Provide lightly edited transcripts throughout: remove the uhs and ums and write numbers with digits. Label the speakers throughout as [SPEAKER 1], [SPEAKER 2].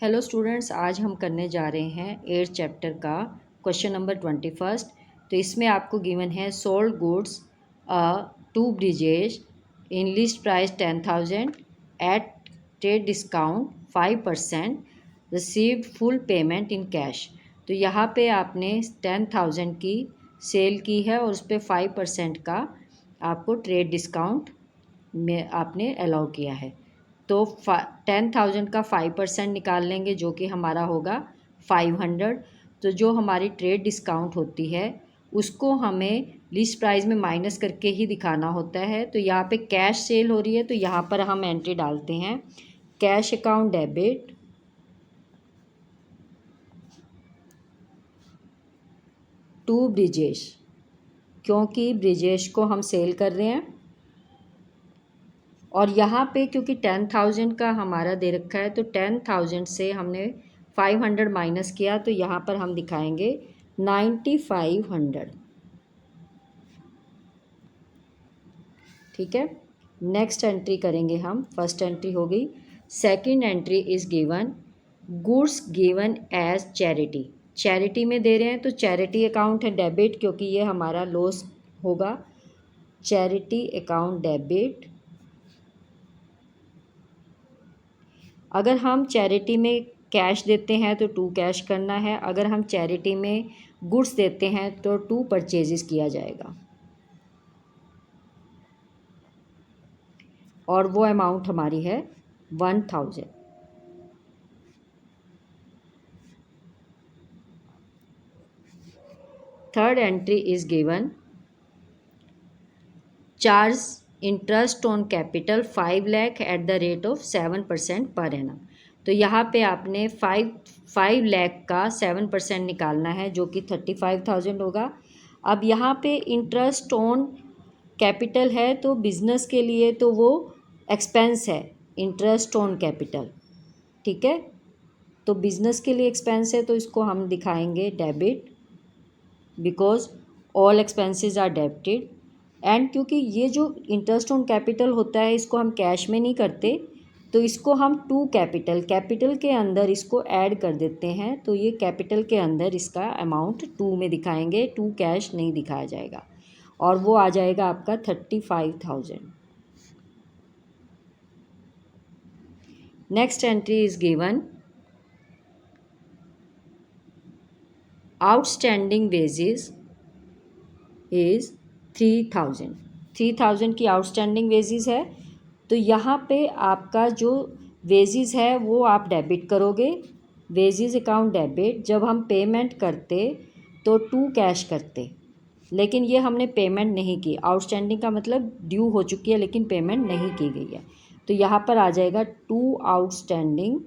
[SPEAKER 1] Hello students, आज हम करने जा रहे हैं 8th चैप्टर का क्वेश्चन नंबर 21। तो इसमें आपको गिवन है sold goods to Brijesh in list price 10,000 at trade discount 5%, received full payment in cash. तो यहाँ पे आपने 10,000 की सेल की है और उस पर 5% का आपको ट्रेड डिस्काउंट में आपने अलाउ किया है। तो 10,000 का 5% निकाल लेंगे जो कि हमारा होगा 500। तो जो हमारी ट्रेड डिस्काउंट होती है उसको हमें लिस्ट प्राइस में माइनस करके ही दिखाना होता है। तो यहाँ पे कैश सेल हो रही है तो यहाँ पर हम एंट्री डालते हैं cash account debit to Brijesh, क्योंकि ब्रिजेश को हम सेल कर रहे हैं। और यहाँ पे क्योंकि 10,000 का हमारा दे रखा है तो 10,000 से हमने 500 माइनस किया तो यहाँ पर हम दिखाएंगे 9,500। ठीक है, नेक्स्ट एंट्री करेंगे हम। फर्स्ट एंट्री हो गई। Second entry is given goods given as charity. Charity में दे रहे हैं तो चैरिटी अकाउंट है डेबिट, क्योंकि ये हमारा लॉस होगा। Charity account debit. अगर हम चैरिटी में कैश देते हैं तो टू कैश करना है, अगर हम चैरिटी में गुड्स देते हैं तो टू परचेजेस किया जाएगा। और वो अमाउंट हमारी है 1,000। Third entry is given charge interest on capital 5 lakh at the rate of 7% per annum. तो यहाँ पे आपने 5 लाख का 7% निकालना है जो कि 35,000 होगा। अब यहाँ पे इंटरेस्ट ऑन कैपिटल है तो बिज़नेस के लिए तो वो एक्सपेंस है, इंटरेस्ट ऑन कैपिटल। ठीक है, तो बिज़नेस के लिए एक्सपेंस है तो इसको हम दिखाएंगे debit, because all expenses are debited. And क्योंकि ये जो इंटरेस्ट ऑन कैपिटल होता है इसको हम कैश में नहीं करते तो इसको हम टू कैपिटल के अंदर इसको ऐड कर देते हैं। तो ये कैपिटल के अंदर इसका अमाउंट टू में दिखाएंगे, टू कैश नहीं दिखाया जाएगा। और वो आ जाएगा आपका 35,000। Next entry is given outstanding wages is 3,000। 3,000 की आउटस्टैंडिंग वेजेस है तो यहाँ पे आपका जो वेजेस है वो आप डेबिट करोगे, वेजेस अकाउंट डेबिट। जब हम पेमेंट करते तो टू कैश करते, लेकिन ये हमने पेमेंट नहीं की। आउटस्टैंडिंग का मतलब ड्यू हो चुकी है लेकिन पेमेंट नहीं की गई है। तो यहाँ पर आ जाएगा टू आउटस्टैंडिंग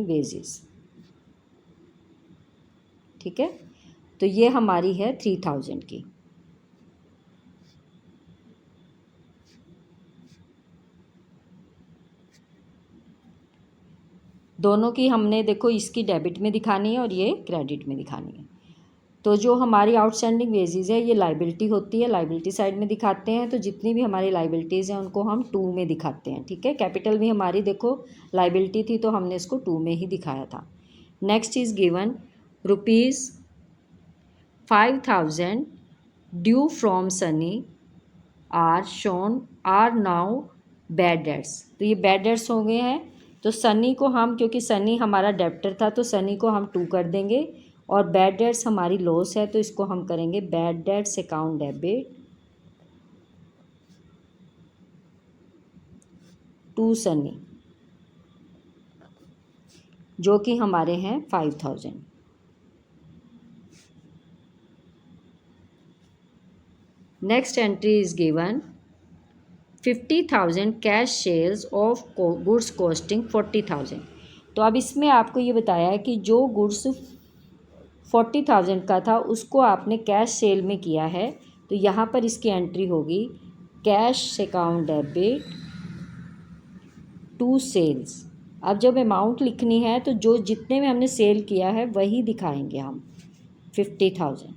[SPEAKER 1] वेजेस। ठीक है, तो ये हमारी है 3,000 की। दोनों की हमने देखो इसकी डेबिट में दिखानी है और ये क्रेडिट में दिखानी है। तो जो हमारी आउटस्टैंडिंग वेजेस है ये लाइबिलिटी होती है, लाइबिलिटी साइड में दिखाते हैं। तो जितनी भी हमारी लाइबिलिटीज़ हैं उनको हम टू में दिखाते हैं। ठीक है, कैपिटल भी हमारी देखो लाइबिलिटी थी तो हमने इसको टू में ही दिखाया था। Next is given ₹5,000 due from Sunny are now bad debts. तो ये बैड डेट्स हो गए हैं। तो सनी को हम, क्योंकि सनी हमारा डेप्टर था तो सनी को हम टू कर देंगे। और बैड डेट्स हमारी लॉस है तो इसको हम करेंगे bad debts account debit to Sunny, जो कि हमारे हैं 5,000। Next entry is given 50,000 cash sales of goods costing 40,000। तो अब इसमें आपको ये बताया है कि जो गुड्स 40,000 का था उसको आपने कैश सेल में किया है। तो यहाँ पर इसकी एंट्री होगी cash account debit to sales. अब जब अमाउंट लिखनी है तो जो जितने में हमने सेल किया है वही दिखाएंगे हम 50,000।